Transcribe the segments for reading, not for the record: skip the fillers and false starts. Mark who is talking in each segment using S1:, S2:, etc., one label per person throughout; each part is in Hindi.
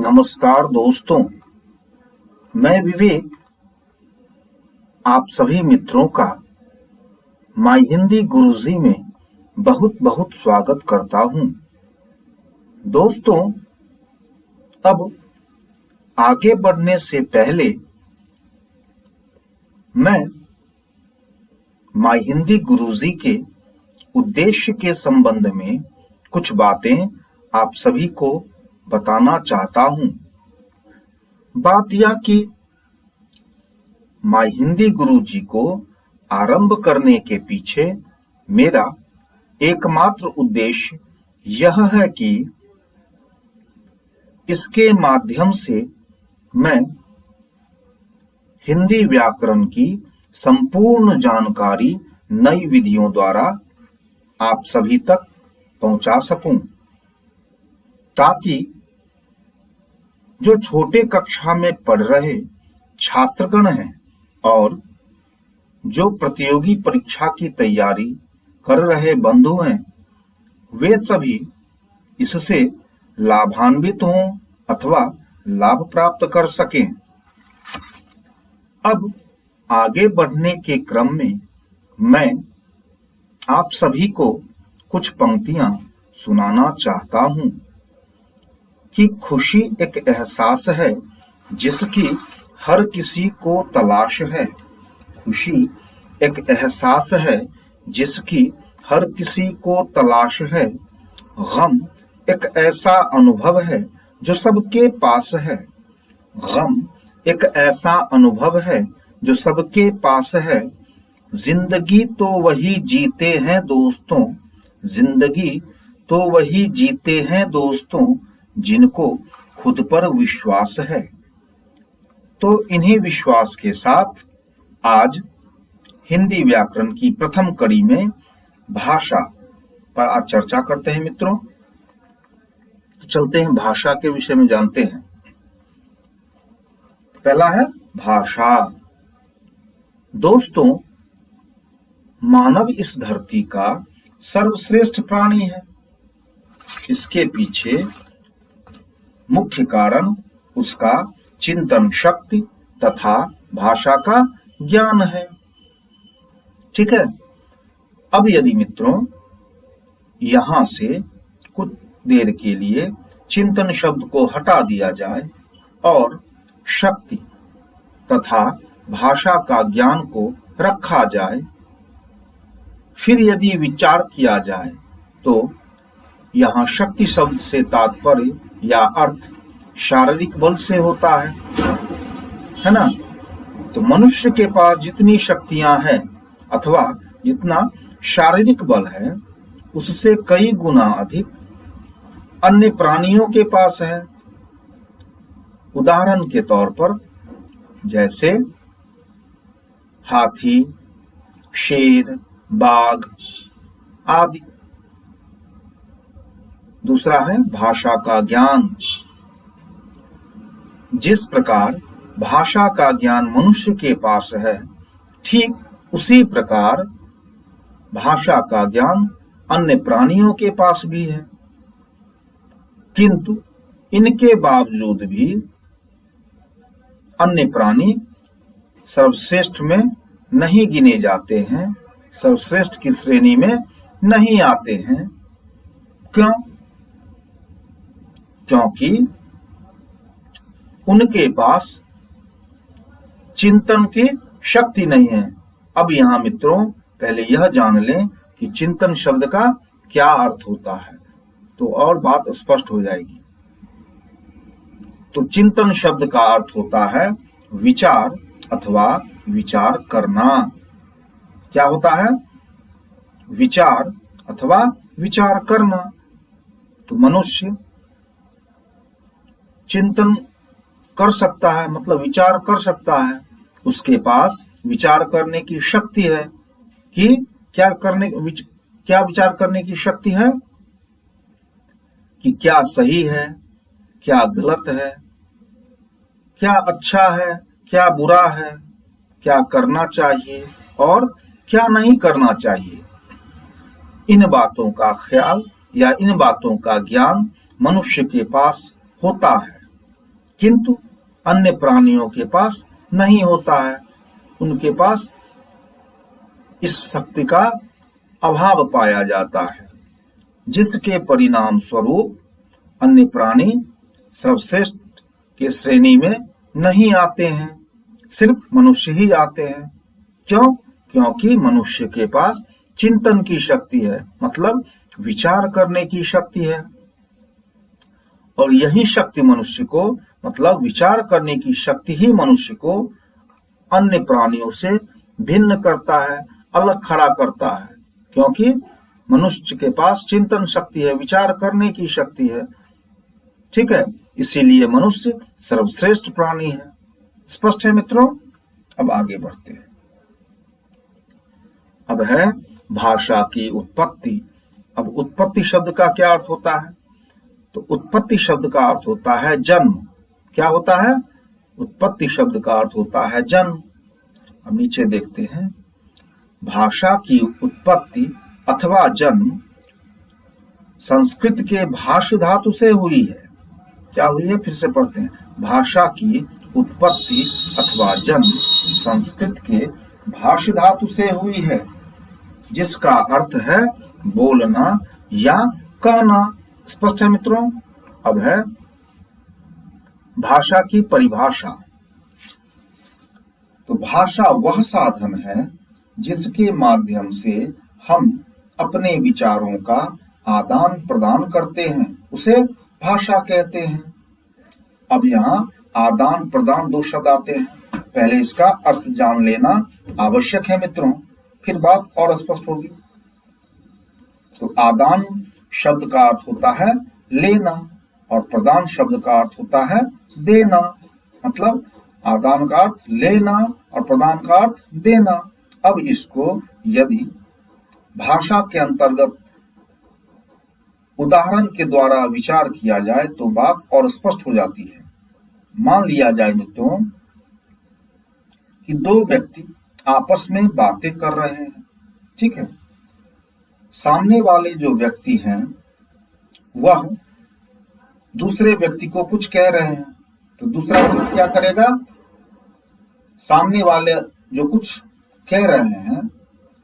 S1: नमस्कार दोस्तों, मैं विवेक आप सभी मित्रों का माय हिंदी गुरुजी में बहुत बहुत स्वागत करता हूं। दोस्तों, अब आगे बढ़ने से पहले मैं माय हिंदी गुरुजी के उद्देश्य के संबंध में कुछ बातें आप सभी को बताना चाहता हूं। बात यह कि माय हिंदी गुरुजी को आरंभ करने के पीछे मेरा एकमात्र उद्देश्य यह है कि इसके माध्यम से मैं हिंदी व्याकरण की संपूर्ण जानकारी नई विधियों द्वारा आप सभी तक पहुंचा सकूं, ताकि जो छोटे कक्षा में पढ़ रहे छात्रगण हैं और जो प्रतियोगी परीक्षा की तैयारी कर रहे बंधु हैं, वे सभी इससे लाभान्वित हों अथवा लाभ प्राप्त कर सकें। अब आगे बढ़ने के क्रम में मैं आप सभी को कुछ पंक्तियां सुनाना चाहता हूं कि खुशी एक एहसास है जिसकी हर किसी को तलाश है। खुशी एक एहसास है जिसकी हर किसी को तलाश है। गम एक ऐसा अनुभव है जो सबके पास है। गम एक ऐसा अनुभव है जो सबके पास है। जिंदगी तो वही जीते हैं दोस्तों, जिंदगी तो वही जीते हैं दोस्तों जिनको खुद पर विश्वास है। तो इन्हीं विश्वास के साथ आज हिंदी व्याकरण की प्रथम कड़ी में भाषा पर आज चर्चा करते हैं मित्रों। तो चलते हैं भाषा के विषय में जानते हैं। पहला है भाषा। दोस्तों, मानव इस धरती का सर्वश्रेष्ठ प्राणी है। इसके पीछे मुख्य कारण उसका चिंतन शक्ति तथा भाषा का ज्ञान है। ठीक है। अब यदि मित्रों यहां से कुछ देर के लिए चिंतन शब्द को हटा दिया जाए और शक्ति तथा भाषा का ज्ञान को रखा जाए, फिर यदि विचार किया जाए तो यहाँ शक्ति शब्द से तात्पर्य या अर्थ शारीरिक बल से होता है ना। तो मनुष्य के पास जितनी शक्तियां हैं अथवा जितना शारीरिक बल है, उससे कई गुना अधिक अन्य प्राणियों के पास है। उदाहरण के तौर पर जैसे हाथी, शेर, बाघ आदि। दूसरा है भाषा का ज्ञान। जिस प्रकार भाषा का ज्ञान मनुष्य के पास है, ठीक उसी प्रकार भाषा का ज्ञान अन्य प्राणियों के पास भी है। किंतु इनके बावजूद भी अन्य प्राणी सर्वश्रेष्ठ में नहीं गिने जाते हैं, सर्वश्रेष्ठ की श्रेणी में नहीं आते हैं। क्यों? क्योंकि उनके पास चिंतन की शक्ति नहीं है। अब यहां मित्रों पहले यह जान लें कि चिंतन शब्द का क्या अर्थ होता है, तो और बात स्पष्ट हो जाएगी। तो चिंतन शब्द का अर्थ होता है विचार अथवा विचार करना। क्या होता है? विचार अथवा विचार करना। तो मनुष्य चिंतन कर सकता है, मतलब विचार कर सकता है। उसके पास विचार करने की शक्ति है कि क्या विचार करने की शक्ति है कि क्या सही है, क्या गलत है, क्या अच्छा है, क्या बुरा है, क्या करना चाहिए और क्या नहीं करना चाहिए। इन बातों का ख्याल या इन बातों का ज्ञान मनुष्य के पास होता है। किंतु अन्य प्राणियों के पास नहीं होता है। उनके पास इस शक्ति का अभाव पाया जाता है, जिसके परिणाम स्वरूप अन्य प्राणी सर्वश्रेष्ठ के श्रेणी में नहीं आते हैं, सिर्फ मनुष्य ही आते हैं। क्यों? क्योंकि मनुष्य के पास चिंतन की शक्ति है, मतलब विचार करने की शक्ति है, और यही शक्ति मनुष्य को, मतलब विचार करने की शक्ति ही मनुष्य को अन्य प्राणियों से भिन्न करता है, अलग खड़ा करता है। क्योंकि मनुष्य के पास चिंतन शक्ति है, विचार करने की शक्ति है, ठीक है, इसीलिए मनुष्य सर्वश्रेष्ठ प्राणी है। स्पष्ट है मित्रों? अब आगे बढ़ते हैं। अब है भाषा की उत्पत्ति। अब उत्पत्ति शब्द का क्या अर्थ होता है? तो उत्पत्ति शब्द का अर्थ होता है जन्म। क्या होता है? उत्पत्ति शब्द का अर्थ होता है जन्म। अब नीचे देखते हैं। भाषा की उत्पत्ति अथवा जन्म संस्कृत के भाष्य धातु से हुई है। क्या हुई है? फिर से पढ़ते हैं। भाषा की उत्पत्ति अथवा जन्म संस्कृत के भाष्य धातु से हुई है, जिसका अर्थ है बोलना या कहना। स्पष्ट है मित्रों? अब है भाषा की परिभाषा। तो भाषा वह साधन है जिसके माध्यम से हम अपने विचारों का आदान प्रदान करते हैं, उसे भाषा कहते हैं। अब यहाँ आदान प्रदान दो शब्द आते हैं, पहले इसका अर्थ जान लेना आवश्यक है मित्रों, फिर बात और स्पष्ट होगी। तो आदान शब्द का अर्थ होता है लेना और प्रदान शब्द का अर्थ होता है देना। मतलब आदान का अर्थ लेना और प्रदान का अर्थ देना। अब इसको यदि भाषा के अंतर्गत उदाहरण के द्वारा विचार किया जाए तो बात और स्पष्ट हो जाती है। मान लिया जाए मित्रों कि दो व्यक्ति आपस में बातें कर रहे हैं, ठीक है। सामने वाले जो व्यक्ति हैं वह दूसरे व्यक्ति को कुछ कह रहे हैं, तो दूसरा व्यक्ति क्या करेगा? सामने वाले जो कुछ कह रहे हैं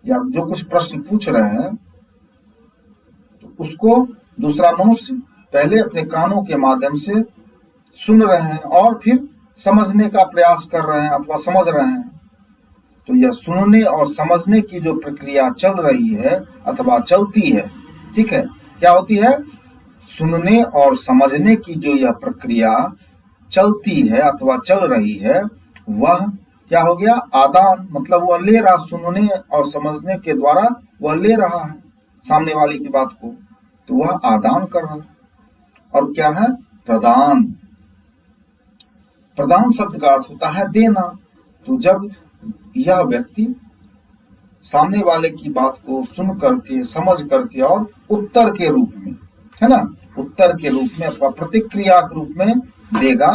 S1: या जो कुछ प्रश्न पूछ रहे हैं, तो उसको दूसरा मनुष्य पहले अपने कानों के माध्यम से सुन रहे हैं और फिर समझने का प्रयास कर रहे हैं अथवा समझ रहे हैं। तो यह सुनने और समझने की जो प्रक्रिया चल रही है अथवा चलती है, ठीक है, क्या होती है? सुनने और समझने की जो यह प्रक्रिया चलती है अथवा चल रही है, वह क्या हो गया? आदान। मतलब वह ले रहा, सुनने और समझने के द्वारा वह ले रहा है सामने वाले की बात को, तो वह आदान कर रहा है। और क्या है? प्रदान। प्रदान शब्द का अर्थ होता है देना। तो जब यह व्यक्ति सामने वाले की बात को सुन करके, समझ करके और उत्तर के रूप में, है ना, उत्तर के रूप में अथवा प्रतिक्रिया के रूप में देगा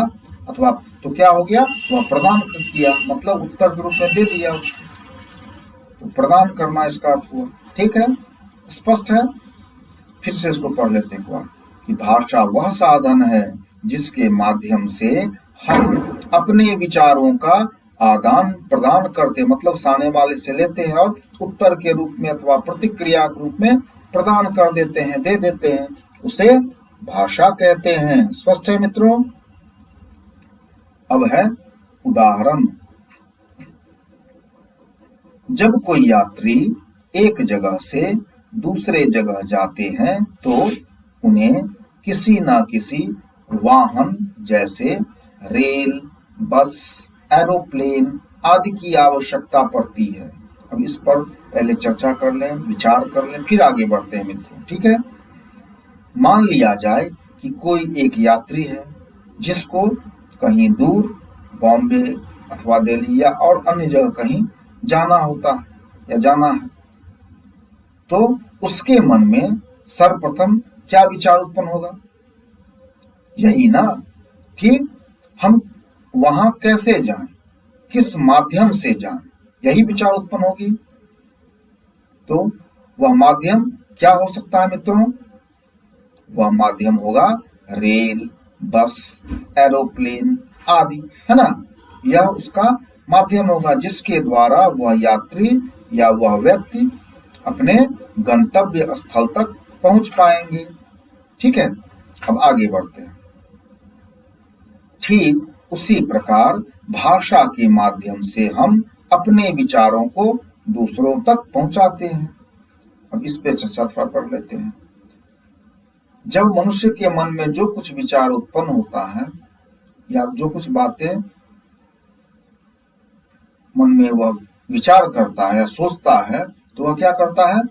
S1: अथवा, तो क्या हो गया? वह प्रदान किया, मतलब उत्तर के रूप में दे दिया। तो प्रदान करना इसका अर्थ हुआ। ठीक है, स्पष्ट है? फिर से इसको पढ़ लेते हैं कि भाषा वह साधन है जिसके माध्यम से हम अपने विचारों का आदान प्रदान करते, मतलब सामने वाले से लेते हैं और उत्तर के रूप में अथवा प्रतिक्रिया के रूप में प्रदान कर देते हैं, दे देते हैं, उसे भाषा कहते हैं। स्पष्ट है मित्रों? अब है उदाहरण। जब कोई यात्री एक जगह से दूसरे जगह जाते हैं तो उन्हें किसी न किसी वाहन जैसे रेल, बस, एरोप्लेन आदि की आवश्यकता पड़ती है। अब इस पर पहले चर्चा कर लें, विचार कर लें, फिर आगे बढ़ते हैं मित्रों। ठीक है, मान लिया जाए कि कोई एक यात्री है जिसको कहीं दूर बॉम्बे अथवा दिल्ली या और अन्य जगह कहीं जाना होता है या जाना है, तो उसके मन में सर्वप्रथम क्या विचार उत्पन्न होगा? यही ना कि हम वहां कैसे जाएं, किस माध्यम से जाएं, यही विचार उत्पन्न होगी। तो वह माध्यम क्या हो सकता है मित्रों? वह माध्यम होगा रेल, बस, एरोप्लेन आदि, है ना। यह उसका माध्यम होगा जिसके द्वारा वह यात्री या वह व्यक्ति अपने गंतव्य स्थल तक पहुंच पाएंगे। ठीक है, अब आगे बढ़ते हैं। ठीक उसी प्रकार भाषा के माध्यम से हम अपने विचारों को दूसरों तक पहुंचाते हैं। अब इस पे चर्चा थोड़ा कर लेते हैं। जब मनुष्य के मन में जो कुछ विचार उत्पन्न होता है या जो कुछ बातें मन में वह विचार करता है या सोचता है, तो वह क्या करता है,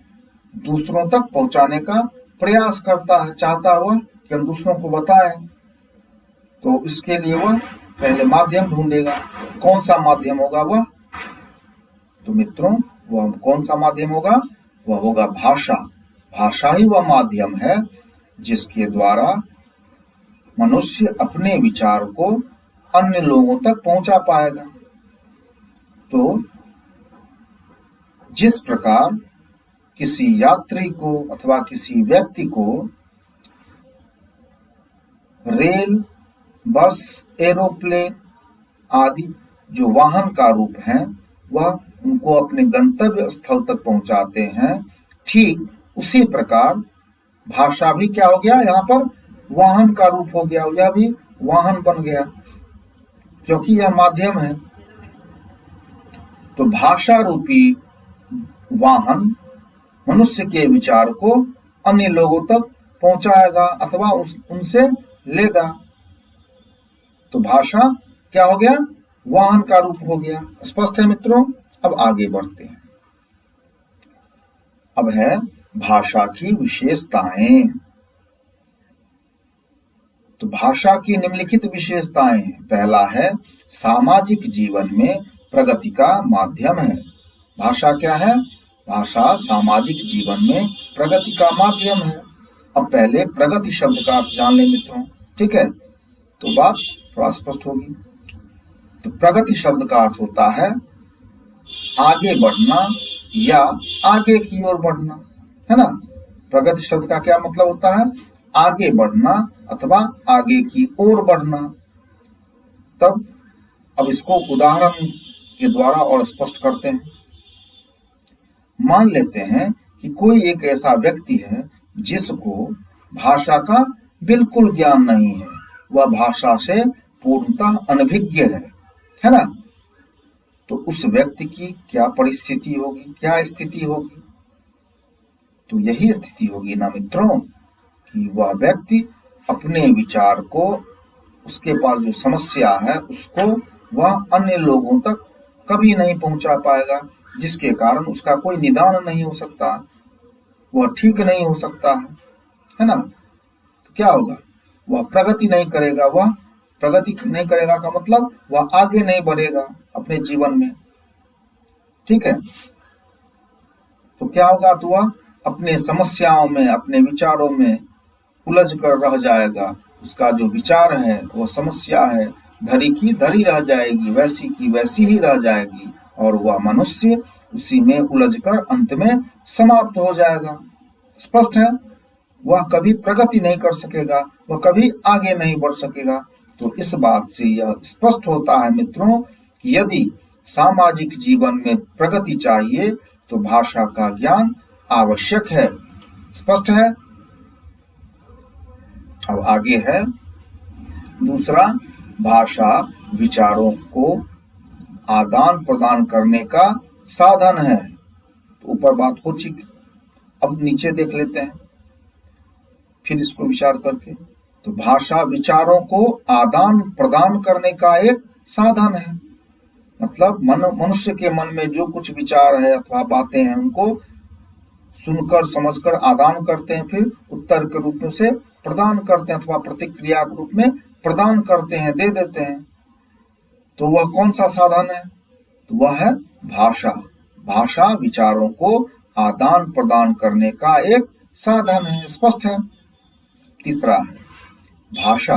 S1: दूसरों तक पहुंचाने का प्रयास करता है, चाहता हुआ कि हम दूसरों को बताएं। तो इसके लिए वह पहले माध्यम ढूंढेगा। कौन सा माध्यम होगा वह? तो मित्रों, वह कौन सा माध्यम होगा? वह होगा भाषा। भाषा ही वह माध्यम है जिसके द्वारा मनुष्य अपने विचार को अन्य लोगों तक पहुंचा पाएगा। तो जिस प्रकार किसी यात्री को अथवा किसी व्यक्ति को रेल, बस, एरोप्लेन आदि जो वाहन का रूप हैं, वह उनको अपने गंतव्य स्थल तक पहुंचाते हैं, ठीक उसी प्रकार भाषा भी क्या हो गया, यहाँ पर वाहन का रूप हो गया। यह भी वाहन बन गया क्योंकि यह माध्यम है। तो भाषा रूपी वाहन मनुष्य के विचार को अन्य लोगों तक पहुंचाएगा अथवा उनसे लेगा। तो भाषा क्या हो गया, वाहन का रूप हो गया। स्पष्ट है मित्रों? अब आगे बढ़ते हैं। अब है भाषा की विशेषताएं। तो भाषा की निम्नलिखित विशेषताएं हैं। पहला है, सामाजिक जीवन में प्रगति का माध्यम है। भाषा क्या है? भाषा सामाजिक जीवन में प्रगति का माध्यम है। अब पहले प्रगति शब्द का अर्थ जान ले मित्रों, ठीक है, तो बात थोड़ा स्पष्ट होगी। तो प्रगति शब्द का अर्थ होता है आगे बढ़ना या आगे की ओर बढ़ना, है ना। प्रगति शब्द का क्या मतलब होता है? आगे बढ़ना अथवा आगे की ओर बढ़ना। तब अब इसको उदाहरण के द्वारा और स्पष्ट करते हैं। मान लेते हैं कि कोई एक ऐसा व्यक्ति है जिसको भाषा का बिल्कुल ज्ञान नहीं है, वह भाषा से पूर्णतः अनभिज्ञ है ना। तो उस व्यक्ति की क्या परिस्थिति होगी, क्या स्थिति होगी? तो यही स्थिति होगी ना मित्रों कि वह व्यक्ति अपने विचार को, उसके पास जो समस्या है उसको वह अन्य लोगों तक कभी नहीं पहुंचा पाएगा, जिसके कारण उसका कोई निदान नहीं हो सकता, वह ठीक नहीं हो सकता है ना। तो क्या होगा? वह प्रगति नहीं करेगा। वह प्रगति नहीं करेगा का मतलब वह आगे नहीं बढ़ेगा अपने जीवन में, ठीक है। तो क्या होगा? तो वह अपने समस्याओं में, अपने विचारों में उलझ कर रह जाएगा। उसका जो विचार है, वो समस्या है, धरी की धरी रह जाएगी, वैसी की वैसी ही रह जाएगी, और वह मनुष्य उसी में उलझकर अंत में समाप्त हो जाएगा। स्पष्ट है? वह कभी प्रगति नहीं कर सकेगा, वह कभी आगे नहीं बढ़ सकेगा। तो इस बात से यह स्पष्ट होता है मित्रों कि यदि सामाजिक जीवन में प्रगति चाहिए तो भाषा का ज्ञान आवश्यक है। स्पष्ट है? अब आगे है दूसरा, भाषा विचारों को आदान प्रदान करने का साधन है। तो ऊपर बात हो चुकी, अब नीचे देख लेते हैं फिर इसको विचार करके। तो भाषा विचारों को आदान प्रदान करने का एक साधन है। मतलब मनुष्य के मन में जो कुछ विचार है अथवा बातें हैं उनको सुनकर समझकर आदान करते हैं, फिर उत्तर के रूप में से प्रदान करते हैं अथवा प्रतिक्रिया के रूप में प्रदान करते हैं, दे देते हैं। तो वह कौन सा साधन है? तो वह है भाषा। भाषा विचारों को आदान प्रदान करने का एक साधन है। स्पष्ट है? तीसरा है, भाषा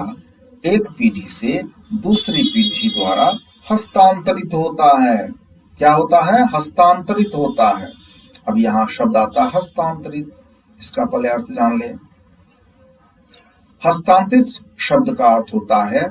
S1: एक पीढ़ी से दूसरी पीढ़ी द्वारा हस्तांतरित होता है। क्या होता है? हस्तांतरित होता है। अब यहाँ शब्द आता है हस्तांतरित, इसका पहले अर्थ जान ले। हस्तांतरित शब्द का अर्थ होता है